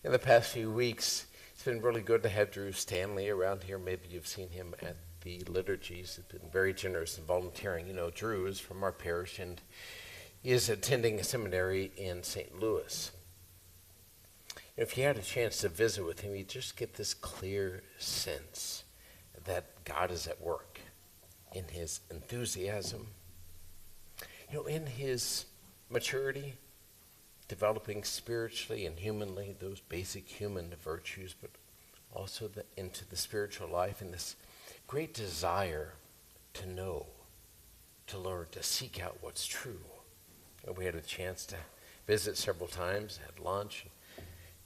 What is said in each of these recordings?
in the past few weeks, it's been really good to have Drew Stanley around here. Maybe you've seen him at the liturgies. He's been very generous in volunteering. You know, Drew is from our parish and he is attending a seminary in St. Louis. If you had a chance to visit with him, you just get this clear sense that God is at work in his enthusiasm, in his maturity, developing spiritually and humanly those basic human virtues, but also into the spiritual life and this great desire to know, to learn, to seek out what's true. And we had a chance to visit several times, had lunch.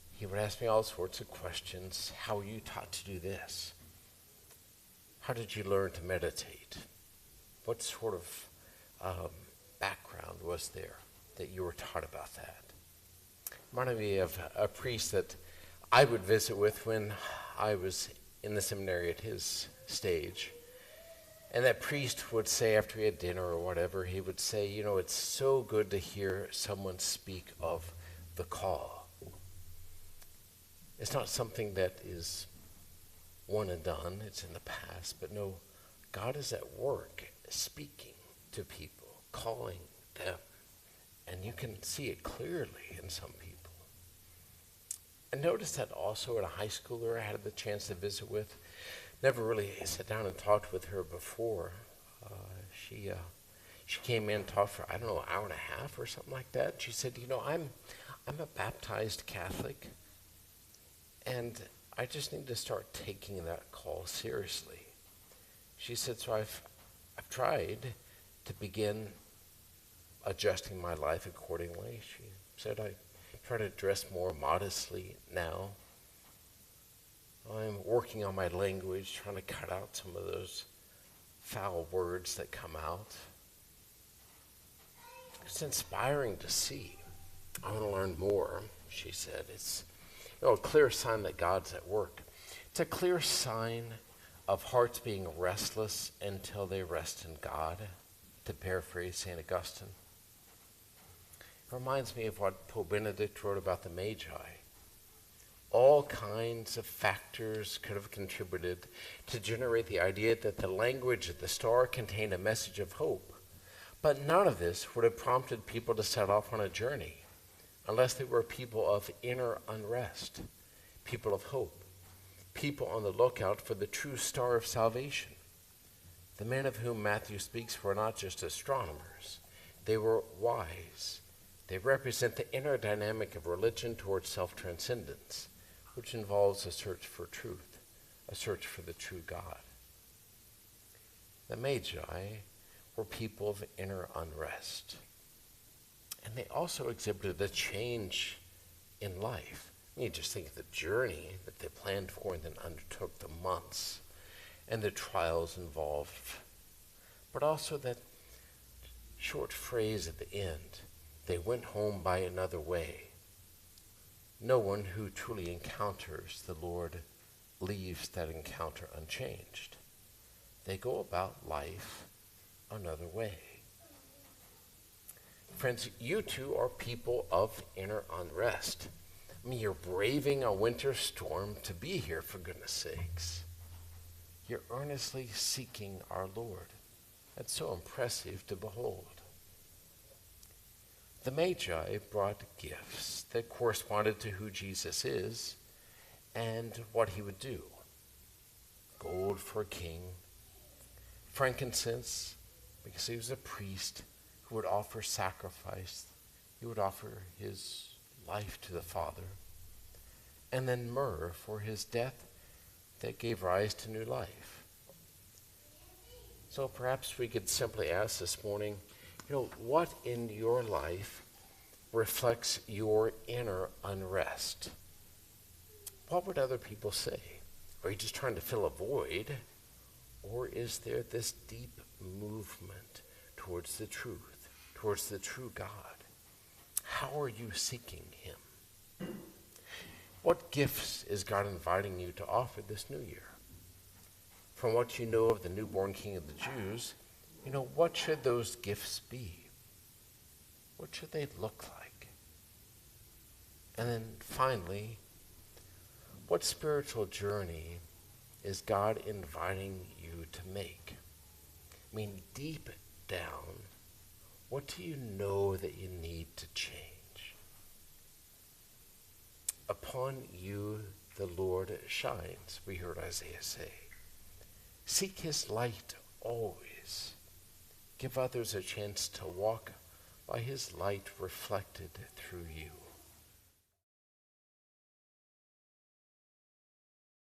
He would ask me all sorts of questions. How were you taught to do this? How did you learn to meditate? What sort of background was there that you were taught about that? Reminded me of a priest that I would visit with when I was in the seminary at his stage. And that priest would say after he had dinner or whatever, he would say, it's so good to hear someone speak of the call. It's not something that is one and done, it's in the past, but no, God is at work speaking to people, calling them, and you can see it clearly in some people. And notice that also at a high schooler I had the chance to visit with. Never really sat down and talked with her before. She came in and talked for, an hour and a half or something like that. She said, I'm a baptized Catholic, and I just need to start taking that call seriously. She said, so I've tried to begin adjusting my life accordingly. She said, I try to dress more modestly now. I'm working on my language, trying to cut out some of those foul words that come out. It's inspiring to see. I want to learn more, she said. It's a clear sign that God's at work. It's a clear sign of hearts being restless until they rest in God, to paraphrase St. Augustine. It reminds me of what Pope Benedict wrote about the Magi. All kinds of factors could have contributed to generate the idea that the language of the star contained a message of hope, but none of this would have prompted people to set off on a journey unless they were people of inner unrest, people of hope, people on the lookout for the true star of salvation. The men of whom Matthew speaks were not just astronomers. They were wise. They represent the inner dynamic of religion towards self-transcendence, which involves a search for truth, a search for the true God. The Magi were people of inner unrest. And they also exhibited a change in life. You just think of the journey that they planned for and then undertook, the months and the trials involved. But also that short phrase at the end, they went home by another way. No one who truly encounters the Lord leaves that encounter unchanged. They go about life another way. Friends, you too are people of inner unrest. You're braving a winter storm to be here, for goodness sakes. You're earnestly seeking our Lord. That's so impressive to behold. The Magi brought gifts that corresponded to who Jesus is and what he would do. Gold for a king, frankincense, because he was a priest who would offer sacrifice. He would offer his life to the Father. And then myrrh for his death that gave rise to new life. So perhaps we could simply ask this morning, what in your life reflects your inner unrest? What would other people say? Are you just trying to fill a void? Or is there this deep movement towards the truth, towards the true God? How are you seeking him? What gifts is God inviting you to offer this new year? From what you know of the newborn King of the Jews, what should those gifts be? What should they look like? And then finally, What spiritual journey is God inviting you to make? I mean, deep down, what do you know that you need to change? Upon you the Lord shines, we heard Isaiah say. Seek his light always. Give others a chance to walk by his light reflected through you.